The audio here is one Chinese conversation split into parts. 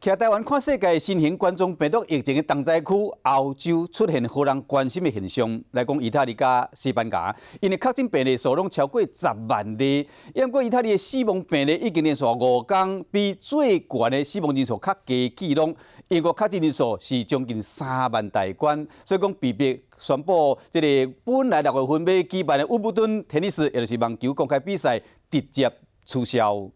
徛台湾看世界新型冠状病毒疫情的重灾区欧洲出现让人关心的现象，来讲意大利加西班牙，因为确诊病例数拢超过10万例，不过意大利的死亡病例已经连续5天比最悬的死亡人数较低记录，英国确诊人数是将近3万大关，所以讲被迫宣布，这个本来6月份要举办的温布顿天尼斯，也就是网球公开比赛直接取消。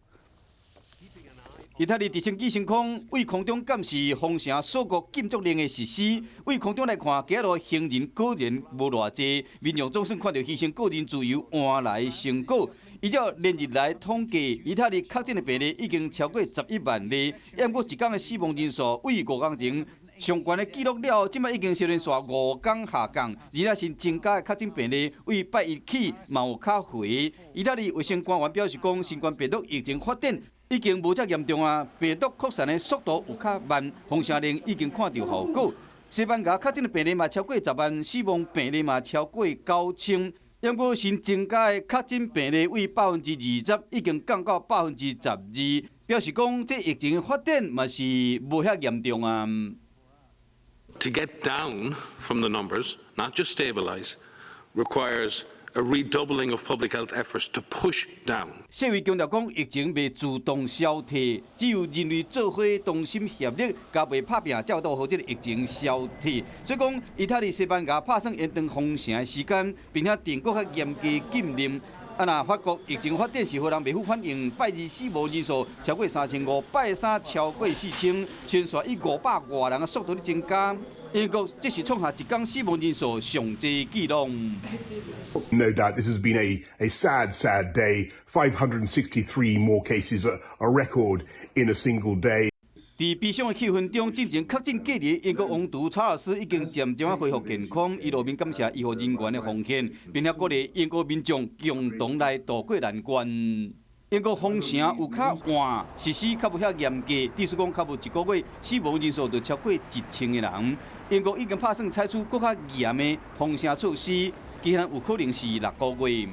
意大利直升机升空，为空中监视封城锁国禁足令的实施。为空中来看，今日行人个人无偌济，民众总算看到牺牲个人自由换来成果。依照连日来统计，意大利确诊的病例已经超过11万例，不过一天的死亡人数为5天前上悬的记录了，即摆已经连续5天下降，而且是增加的确诊病例为8日起嘛有较回。意大利卫生官员表示讲，新冠病毒疫情发展。 已经无遮严重啊，病毒扩散的速度有较慢，封城令已经看到效果。西班牙确诊的病例嘛超过10万，死亡病例嘛超过9000。不过新增加的确诊病例为20%，已经降到12%，表示讲这疫情发展嘛是无遐严重啊。To get down from the numbers, not just stabilise, requires a redoubling of public health efforts to push down. 世卫强调讲，疫情未自动消退，只有人类做伙同心协力，加倍拍拼，才有到好这个疫情消退。所以讲，意大利、西班牙拍算延长封城的时间，并且定国较严格禁令。那法国疫情发展是荷人未负反应，拜二死亡人数超过3500，拜三超过4000，宣传以500多人的速度在增加。 英国这是创下一天死亡人数上济纪录。No doubt this has been a sad day. 563 more cases, a record in a single day. 在悲伤的气氛中，进行确诊隔离，英国王储查尔斯已经渐渐恢复健康，伊路面感谢医护人员的奉献，并且鼓励英国民众共同来渡过难关。 英国封城有较晚，实施较无遐严格，意思讲较无一个月死亡人数就超过1000个人。英国已经打算采取更较严的封城措施，期限有可能是6个月。